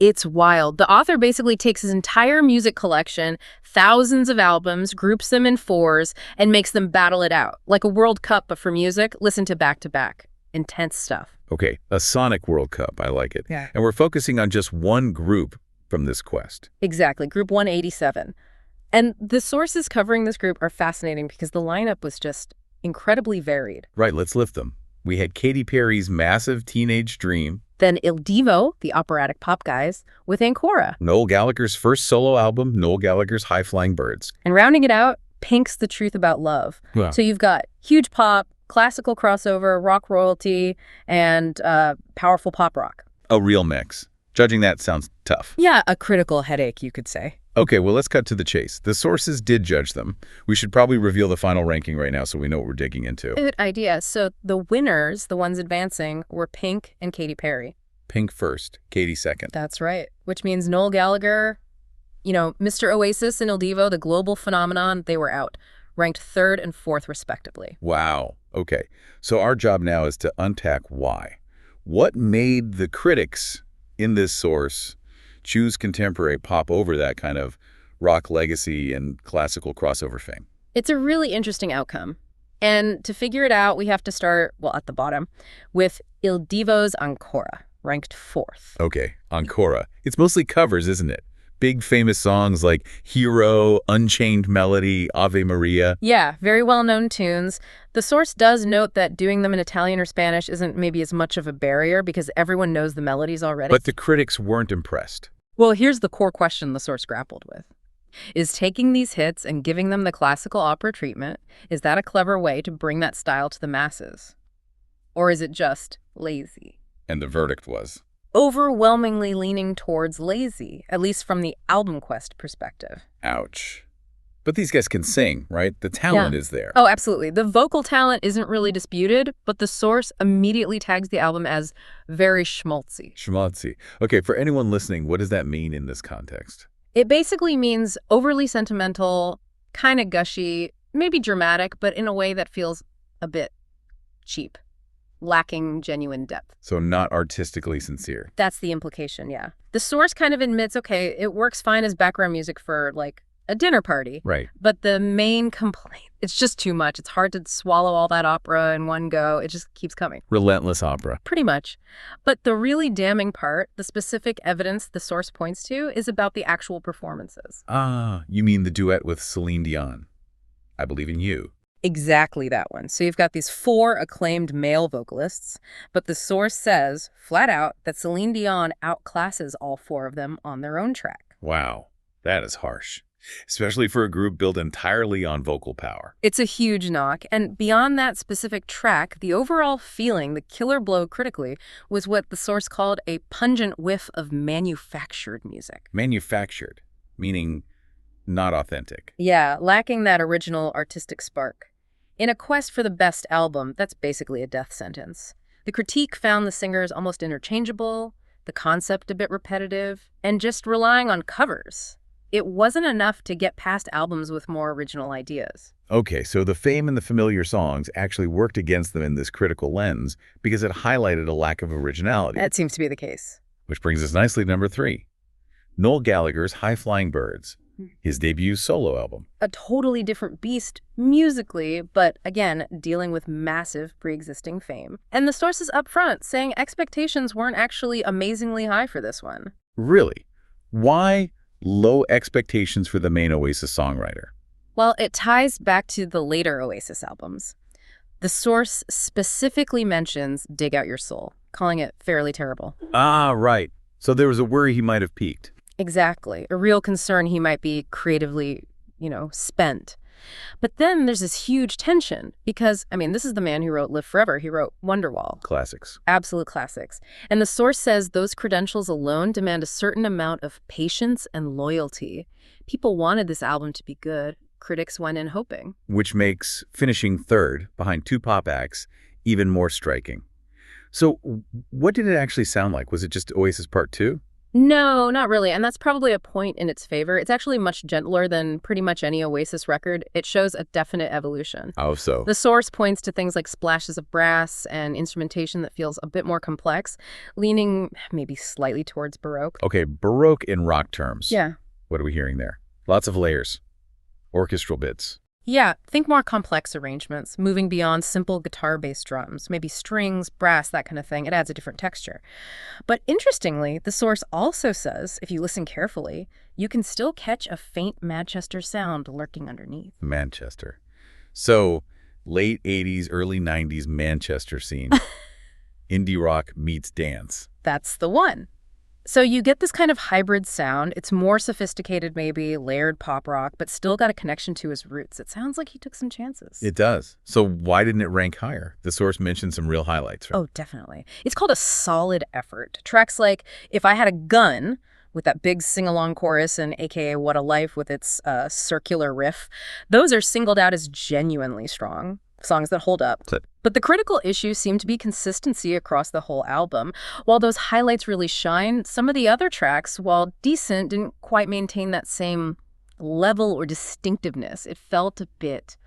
It's wild. The author basically takes his entire music collection, thousands of albums, groups them in fours, and makes them battle it out. Like a World Cup, but for music, listen to back to back. Intense stuff. Okay, a Sonic World Cup. I like it. Yeah. And we're focusing on just one group from this quest. Exactly, Group 187. And the sources covering this group are fascinating because the lineup was just incredibly varied. Right, let's lift them. We had Katy Perry's massive teenage dream. Then Il Divo, the operatic pop guys, with Ancora. Noel Gallagher's first solo album, Noel Gallagher's High Flying Birds. And rounding it out, Pink's The Truth About Love. Wow. So you've got huge pop, classical crossover, rock royalty, and powerful pop rock. A real mix. Judging that sounds tough. Yeah, a critical headache, you could say. Okay, well, let's cut to the chase. The sources did judge them. We should probably reveal the final ranking right now so we know what we're digging into. Good idea. So the winners, the ones advancing, were Pink and Katy Perry. Pink first, Katy second. That's right. Which means Noel Gallagher, Mr. Oasis and Il Divo, the global phenomenon, they were out, ranked 3rd and 4th respectively. Wow. Okay, so our job now is to unpack why. What made the critics in this source choose contemporary pop over that kind of rock legacy and classical crossover fame? It's a really interesting outcome. And to figure it out, we have to start, at the bottom, with Il Divo's Ancora, ranked 4th. Okay, Ancora. It's mostly covers, isn't it? Big famous songs like Hero, Unchained Melody, Ave Maria. Yeah, very well-known tunes. The source does note that doing them in Italian or Spanish isn't maybe as much of a barrier because everyone knows the melodies already. But the critics weren't impressed. Well, here's the core question the source grappled with. Is taking these hits and giving them the classical opera treatment, is that a clever way to bring that style to the masses? Or is it just lazy? And the verdict was? Overwhelmingly leaning towards lazy, at least from the album quest perspective. Ouch. But these guys can sing, right? The talent is there. Oh, absolutely. The vocal talent isn't really disputed, but the source immediately tags the album as very schmaltzy. Schmaltzy. Okay, for anyone listening, what does that mean in this context? It basically means overly sentimental, kind of gushy, maybe dramatic, but in a way that feels a bit cheap, lacking genuine depth. So not artistically sincere. That's the implication, yeah. The source kind of admits, okay, it works fine as background music for, like, a dinner party. Right. But the main complaint, it's just too much. It's hard to swallow all that opera in one go. It just keeps coming. Relentless opera. Pretty much. But the really damning part, the specific evidence the source points to, is about the actual performances. Ah, you mean the duet with Celine Dion. I Believe in You. Exactly that one. So you've got these 4 acclaimed male vocalists, but the source says, flat out, that Celine Dion outclasses all 4 of them on their own track. Wow, that is harsh. Especially for a group built entirely on vocal power. It's a huge knock, and beyond that specific track, the overall feeling, the killer blow critically, was what the source called a pungent whiff of manufactured music. Manufactured, meaning not authentic. Yeah, lacking that original artistic spark. In a quest for the best album, that's basically a death sentence. The critique found the singers almost interchangeable, the concept a bit repetitive, and just relying on covers. It wasn't enough to get past albums with more original ideas. Okay, so the fame and the familiar songs actually worked against them in this critical lens because it highlighted a lack of originality. That seems to be the case. Which brings us nicely to number 3. Noel Gallagher's High Flying Birds, his debut solo album. A totally different beast musically, but again, dealing with massive pre-existing fame. And the source is upfront, saying expectations weren't actually amazingly high for this one. Really? Why low expectations for the main Oasis songwriter? Well, it ties back to the later Oasis albums. The source specifically mentions Dig Out Your Soul, calling it fairly terrible. Ah, right. So there was a worry he might have peaked. Exactly. A real concern he might be creatively, spent. But then there's this huge tension because, this is the man who wrote Live Forever. He wrote Wonderwall. Classics. Absolute classics. And the source says those credentials alone demand a certain amount of patience and loyalty. People wanted this album to be good. Critics went in hoping. Which makes finishing 3rd, behind 2 pop acts, even more striking. So what did it actually sound like? Was it just Oasis Part 2? No, not really, and that's probably a point in its favor. It's actually much gentler than pretty much any Oasis record. It shows a definite evolution. Oh, so. The source points to things like splashes of brass and instrumentation that feels a bit more complex, leaning maybe slightly towards Baroque. Okay, Baroque in rock terms. Yeah. What are we hearing there? Lots of layers, orchestral bits. Yeah, think more complex arrangements, moving beyond simple guitar-based drums, maybe strings, brass, that kind of thing. It adds a different texture. But interestingly, the source also says, if you listen carefully, you can still catch a faint Manchester sound lurking underneath. Manchester. So, late 80s, early 90s Manchester scene. Indie rock meets dance. That's the one. So you get this kind of hybrid sound. It's more sophisticated, maybe, layered pop rock, but still got a connection to his roots. It sounds like he took some chances. It does. So why didn't it rank higher? The source mentioned some real highlights, right? Oh, definitely. It's called a solid effort. Tracks like If I Had a Gun, with that big sing-along chorus, and AKA What a Life with its circular riff, those are singled out as genuinely strong. Songs that hold up. But the critical issue seemed to be consistency across the whole album. While those highlights really shine, some of the other tracks, while decent, didn't quite maintain that same level or distinctiveness. It felt a bit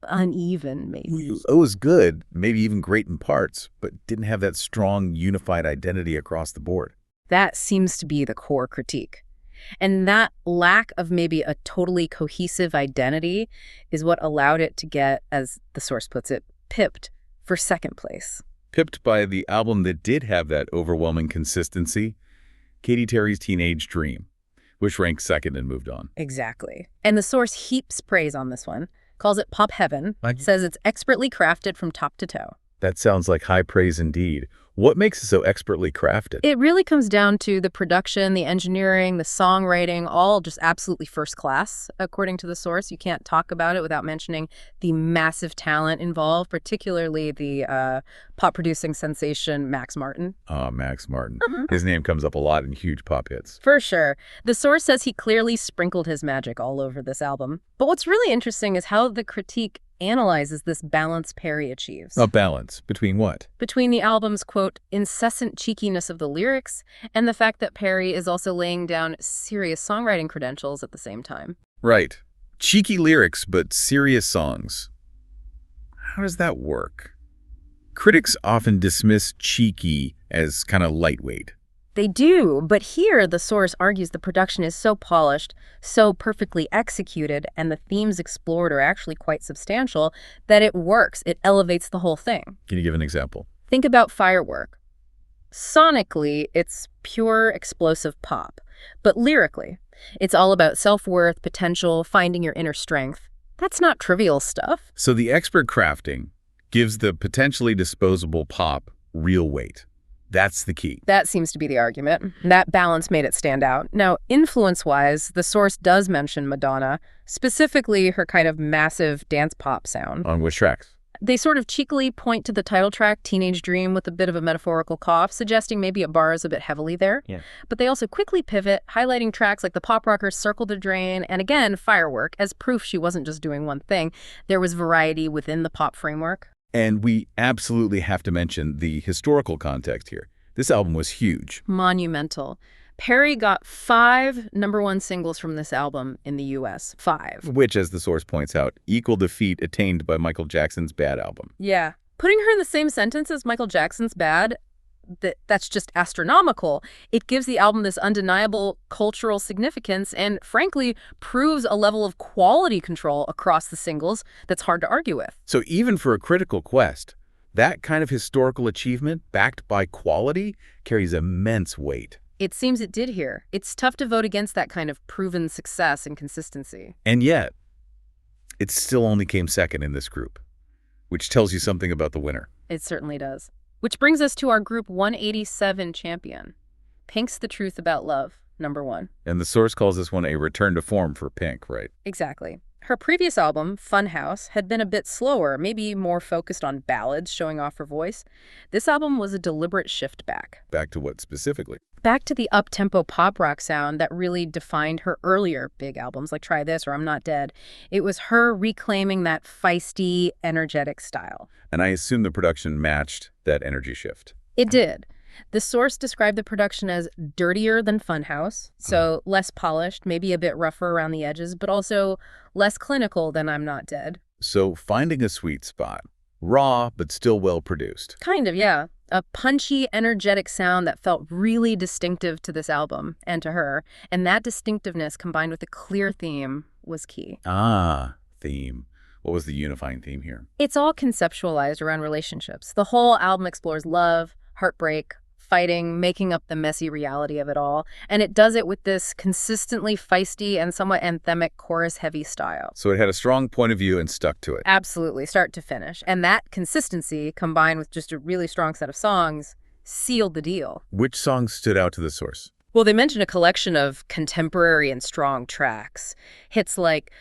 uneven, maybe. It was good, maybe even great in parts, but didn't have that strong, unified identity across the board. That seems to be the core critique. And that lack of maybe a totally cohesive identity is what allowed it to get, as the source puts it, pipped for second place. Pipped by the album that did have that overwhelming consistency, Katy Perry's Teenage Dream, which ranked second and moved on. Exactly. And the source heaps praise on this one, calls it pop heaven, says it's expertly crafted from top to toe. That sounds like high praise indeed. What makes it so expertly crafted? It really comes down to the production, the engineering, the songwriting, all just absolutely first class, according to the source. You can't talk about it without mentioning the massive talent involved, particularly the pop-producing sensation Max Martin. Oh, Max Martin. His name comes up a lot in huge pop hits. For sure. The source says he clearly sprinkled his magic all over this album. But what's really interesting is how the critique analyzes this balance Perry achieves. A balance between what? Between the album's, quote, incessant cheekiness of the lyrics and the fact that Perry is also laying down serious songwriting credentials at the same time. Right. Cheeky lyrics, but serious songs. How does that work? Critics often dismiss cheeky as kind of lightweight. They do, but here the source argues the production is so polished, so perfectly executed, and the themes explored are actually quite substantial, that it works. It elevates the whole thing. Can you give an example? Think about Firework. Sonically, it's pure explosive pop, but lyrically, it's all about self-worth, potential, finding your inner strength. That's not trivial stuff. So the expert crafting gives the potentially disposable pop real weight. That's the key. That seems to be the argument. That balance made it stand out. Now, influence-wise, the source does mention Madonna, specifically her kind of massive dance pop sound. On which tracks? They sort of cheekily point to the title track, Teenage Dream, with a bit of a metaphorical cough, suggesting maybe it bars a bit heavily there. Yeah. But they also quickly pivot, highlighting tracks like the pop rocker Circle the Drain, and again, Firework, as proof she wasn't just doing one thing. There was variety within the pop framework. And we absolutely have to mention the historical context here. This album was huge. Monumental. Perry got 5 #1 singles from this album in the U.S. 5. Which, as the source points out, equal the feat attained by Michael Jackson's Bad album. Yeah. Putting her in the same sentence as Michael Jackson's Bad, that's just astronomical. It gives the album this undeniable cultural significance and, frankly, proves a level of quality control across the singles that's hard to argue with. So even for a critical quest, that kind of historical achievement, backed by quality, carries immense weight. It seems it did here. It's tough to vote against that kind of proven success and consistency. And yet, it still only came second in this group, which tells you something about the winner. It certainly does. Which brings us to our Group 187 champion, Pink's The Truth About Love, #1. And the source calls this one a return to form for Pink, right? Exactly. Her previous album, Funhouse, had been a bit slower, maybe more focused on ballads, showing off her voice. This album was a deliberate shift back. Back to what specifically? Back to the up-tempo pop rock sound that really defined her earlier big albums, like Try This or I'm Not Dead. It was her reclaiming that feisty, energetic style. And I assume the production matched that energy shift. It did. The source described the production as dirtier than Funhouse, so less polished, maybe a bit rougher around the edges, but also less clinical than I'm Not Dead. So finding a sweet spot. Raw, but still well-produced. Kind of, yeah. A punchy, energetic sound that felt really distinctive to this album and to her, and that distinctiveness combined with a clear theme was key. Ah, theme. What was the unifying theme here? It's all conceptualized around relationships. The whole album explores love, heartbreak, fighting, making up the messy reality of it all, and it does it with this consistently feisty and somewhat anthemic chorus-heavy style. So it had a strong point of view and stuck to it. Absolutely, start to finish. And that consistency, combined with just a really strong set of songs, sealed the deal. Which songs stood out to the source? Well, they mentioned a collection of contemporary and strong tracks. Hits like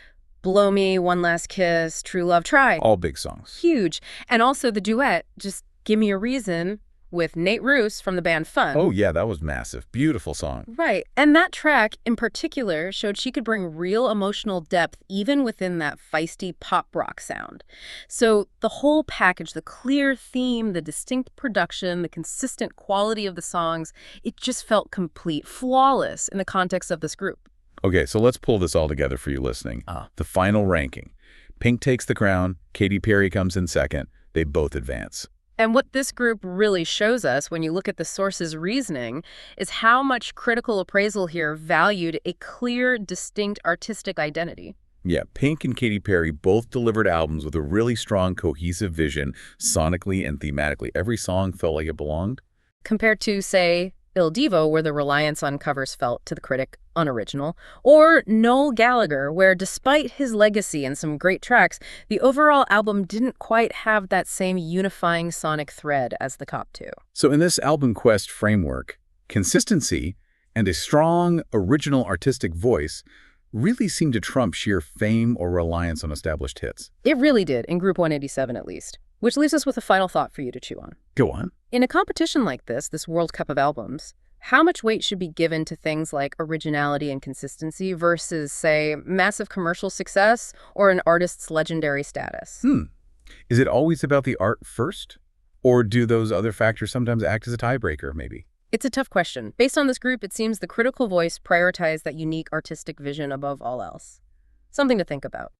Blow Me, One Last Kiss, True Love, Try. All big songs. Huge. And also the duet, Just Give Me a Reason, with Nate Roos from the band Fun. Oh, yeah, that was massive. Beautiful song. Right. And that track, in particular, showed she could bring real emotional depth even within that feisty pop rock sound. So the whole package, the clear theme, the distinct production, the consistent quality of the songs, it just felt complete, flawless in the context of this group. Okay, so let's pull this all together for you listening. The final ranking. Pink takes the crown. Katy Perry comes in second. They both advance. And what this group really shows us when you look at the source's reasoning is how much critical appraisal here valued a clear, distinct artistic identity. Yeah, Pink and Katy Perry both delivered albums with a really strong, cohesive vision, sonically and thematically. Every song felt like it belonged. Compared to, say, Il Divo, where the reliance on covers felt, to the critic, unoriginal, or Noel Gallagher, where despite his legacy and some great tracks, the overall album didn't quite have that same unifying sonic thread as the Cop 2. So in this album quest framework, consistency and a strong, original artistic voice really seemed to trump sheer fame or reliance on established hits. It really did, in Group 187 at least. Which leaves us with a final thought for you to chew on. Go on. In a competition like this World Cup of albums, how much weight should be given to things like originality and consistency versus, say, massive commercial success or an artist's legendary status? Is it always about the art first? Or do those other factors sometimes act as a tiebreaker, maybe? It's a tough question. Based on this group, it seems the critical voice prioritized that unique artistic vision above all else. Something to think about.